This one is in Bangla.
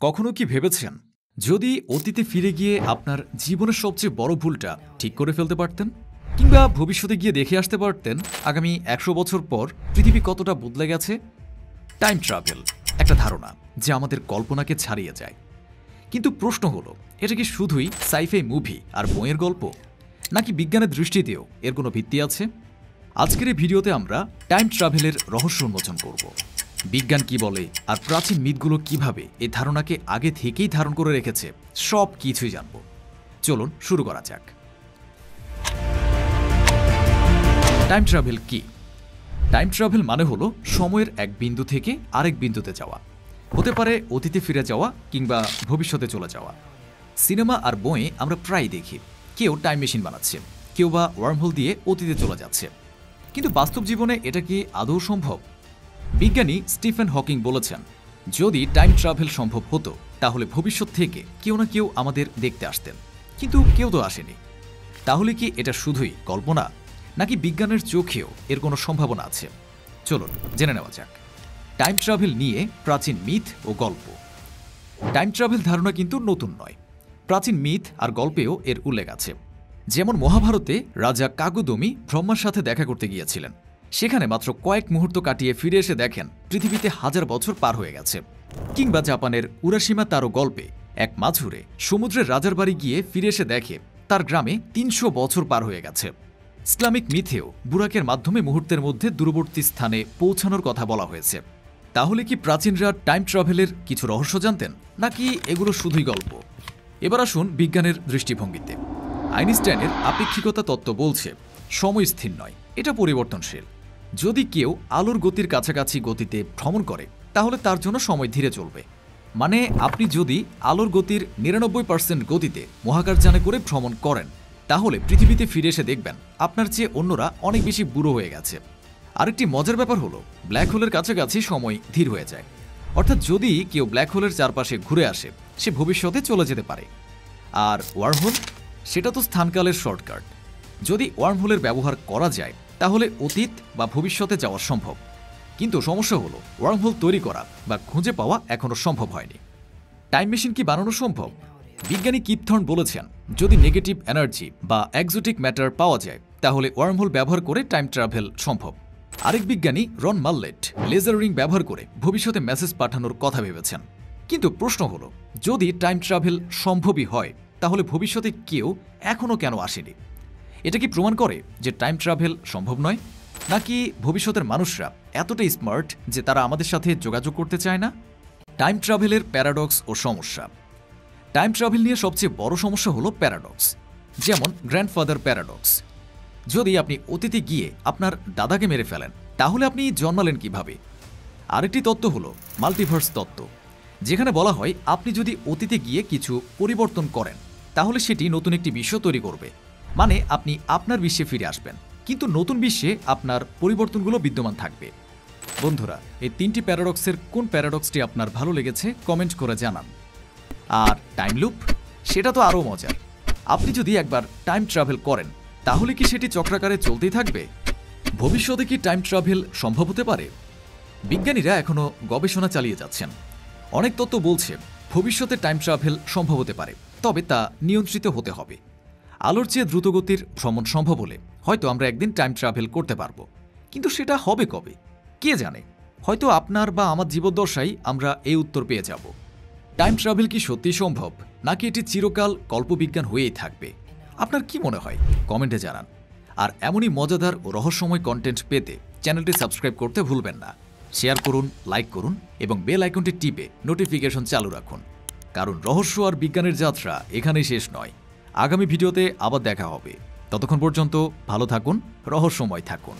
কখনো কি ভেবেছেন যদি অতীতে ফিরে গিয়ে আপনার জীবনের সবচেয়ে বড় ভুলটা ঠিক করে ফেলতে পারতেন, কিংবা ভবিষ্যতে গিয়ে দেখে আসতে পারতেন আগামী 100 বছর পর পৃথিবী কতটা বদলে গেছে? টাইম ট্রাভেল একটা ধারণা যা আমাদের কল্পনাকে ছাড়িয়ে যায়। কিন্তু প্রশ্ন হলো, এটা কি শুধুই সাইফাই মুভি আর বইয়ের গল্প, নাকি বিজ্ঞানের দৃষ্টিতেও এর কোনো ভিত্তি আছে? আজকের এই ভিডিওতে আমরা টাইম ট্রাভেলের রহস্য উন্মোচন করব। বিজ্ঞান কি বলে আর প্রাচীন মিথগুলো কিভাবে এই ধারণাকে আগে থেকেই ধারণ করে রেখেছে, সব কিছুই জানব। চলুন শুরু করা যাক। টাইম ট্রাভেল কি? টাইম ট্রাভেল মানে হলো সময়ের এক বিন্দু থেকে আরেক বিন্দুতে যাওয়া। হতে পারে অতীতে ফিরে যাওয়া কিংবা ভবিষ্যতে চলে যাওয়া। সিনেমা আর বইয়ে আমরা প্রায় দেখি কেউ টাইম মেশিন বানাচ্ছে, কেউ বা ওয়ার্মহোল দিয়ে অতীতে চলে যাচ্ছে। কিন্তু বাস্তব জীবনে এটা কি আদৌ সম্ভব? বিজ্ঞানী স্টিফেন হকিং বলেছেন, যদি টাইম ট্রাভেল সম্ভব হতো তাহলে ভবিষ্যৎ থেকে কেউ না কেউ আমাদের দেখতে আসতেন, কিন্তু কেউ তো আসেনি। তাহলে কি এটা শুধুই কল্পনা, নাকি বিজ্ঞানের চোখেও এর কোনো সম্ভাবনা আছে? চলুন জেনে নেওয়া যাক টাইম ট্রাভেল নিয়ে প্রাচীন মিথ ও গল্প। টাইম ট্রাভেল ধারণা কিন্তু নতুন নয়, প্রাচীন মিথ আর গল্পেও এর উল্লেখ আছে। যেমন মহাভারতে রাজা কাগুদমি ব্রহ্মার সাথে দেখা করতে গিয়েছিলেন, সেখানে মাত্র কয়েক মুহূর্ত কাটিয়ে ফিরে এসে দেখেন পৃথিবীতে 1000 বছর পার হয়ে গেছে। কিংবা জাপানের উরাশিমা তারো গল্পে এক মাঝুরে সমুদ্রের রাজার বাড়ি গিয়ে ফিরে এসে দেখে তার গ্রামে 300 বছর পার হয়ে গেছে। ইসলামিক মিথেও বুরাকের মাধ্যমে মুহূর্তের মধ্যে দূরবর্তী স্থানে পৌঁছানোর কথা বলা হয়েছে। তাহলে কি প্রাচীনরা টাইম ট্রাভেলের কিছু রহস্য জানতেন, নাকি এগুলো শুধুই গল্প? এবার আসুন বিজ্ঞানের দৃষ্টিভঙ্গিতে। আইনস্টাইনের আপেক্ষিকতা তত্ত্ব বলছে সময় স্থির নয়, এটা পরিবর্তনশীল। যদি কেউ আলোর গতির কাছাকাছি গতিতে ভ্রমণ করে তাহলে তার জন্য সময় ধীরে চলবে। মানে আপনি যদি আলোর গতির 99% গতিতে মহাকাশযানে করে ভ্রমণ করেন, তাহলে পৃথিবীতে ফিরে এসে দেখবেন আপনার চেয়ে অন্যরা অনেক বেশি বুড়ো হয়ে গেছে। আরেকটি মজার ব্যাপার হলো, ব্ল্যাক হোলের কাছাকাছি সময় ধীর হয়ে যায়। অর্থাৎ যদি কেউ ব্ল্যাক হোলের চারপাশে ঘুরে আসে, সে ভবিষ্যতে চলে যেতে পারে। আর ওয়ার্মহোল, সেটা তো স্থানকালের শর্টকাট। যদি ওয়ার্মহোলের ব্যবহার করা যায় তাহলে অতীত বা ভবিষ্যতে যাওয়া সম্ভব। কিন্তু সমস্যা হলো, ওয়ার্মহোল তৈরি করা বা খুঁজে পাওয়া এখনও সম্ভব হয়নি। টাইম মেশিন কি বানানো সম্ভব? বিজ্ঞানী কিপ থর্ন বলেছেন, যদি নেগেটিভ এনার্জি বা এক্সোটিক ম্যাটার পাওয়া যায় তাহলে ওয়ার্মহোল ব্যবহার করে টাইম ট্রাভেল সম্ভব। আরেক বিজ্ঞানী রন মাল্লেট লেজার রিং ব্যবহার করে ভবিষ্যতে মেসেজ পাঠানোর কথা ভেবেছেন। কিন্তু প্রশ্ন হলো, যদি টাইম ট্রাভেল সম্ভবই হয় তাহলে ভবিষ্যতে কেউ এখনও কেন আসেনি? এটা কি প্রমাণ করে যে টাইম ট্রাভেল সম্ভব নয়, নাকি ভবিষ্যতের মানুষরা এতটাই স্মার্ট যে তারা আমাদের সাথে যোগাযোগ করতে চায় না? টাইম ট্রাভেলের প্যারাডক্স ও সমস্যা। টাইম ট্রাভেল নিয়ে সবচেয়ে বড় সমস্যা হলো প্যারাডক্স। যেমন গ্র্যান্ডফাদার প্যারাডক্স। যদি আপনি অতীতে গিয়ে আপনার দাদাকে মেরে ফেলেন, তাহলে আপনি জন্মালেন কিভাবে? আরেকটি তত্ত্ব হলো মাল্টিভার্স তত্ত্ব, যেখানে বলা হয় আপনি যদি অতীতে গিয়ে কিছু পরিবর্তন করেন তাহলে সেটি নতুন একটি বিশ্ব তৈরি করবে। মানে আপনি আপনার বিশ্বে ফিরে আসবেন, কিন্তু নতুন বিশ্বে আপনার পরিবর্তনগুলো বিদ্যমান থাকবে। বন্ধুরা, এই 3টি প্যারাডক্সের কোন প্যারাডক্সটি আপনার ভালো লেগেছে কমেন্ট করে জানান। আর টাইম লুপ, সেটা তো আরও মজার। আপনি যদি একবার টাইম ট্রাভেল করেন তাহলে কি সেটি চক্রাকারে চলতেই থাকবে? ভবিষ্যতে কি টাইম ট্রাভেল সম্ভব হতে পারে? বিজ্ঞানীরা এখনও গবেষণা চালিয়ে যাচ্ছেন। অনেক তত্ত্ব বলছে ভবিষ্যতে টাইম ট্রাভেল সম্ভব হতে পারে, তবে তা নিয়ন্ত্রিত হতে হবে। আলোর চেয়ে দ্রুতগতির ভ্রমণ সম্ভব হলে হয়তো আমরা একদিন টাইম ট্রাভেল করতে পারবো, কিন্তু সেটা হবে কবে কে জানে? হয়তো আপনার বা আমার জীবদ্দশায় আমরা এই উত্তর পেয়ে যাব। টাইম ট্রাভেল কি সত্যি সম্ভব, নাকি এটি চিরকাল কল্পবিজ্ঞান হয়েই থাকবে? আপনার কি মনে হয় কমেন্টে জানান। আর এমনই মজাদার ও রহস্যময় কন্টেন্ট পেতে চ্যানেলটি সাবস্ক্রাইব করতে ভুলবেন না। শেয়ার করুন, লাইক করুন এবং বেল আইকনটি টিপে নোটিফিকেশন চালু রাখুন। কারণ রহস্য আর বিজ্ঞানের যাত্রা এখানেই শেষ নয়। আগামী ভিডিওতে আবার দেখা হবে। ততক্ষণ পর্যন্ত ভালো থাকুন, রহস্যময় থাকুন।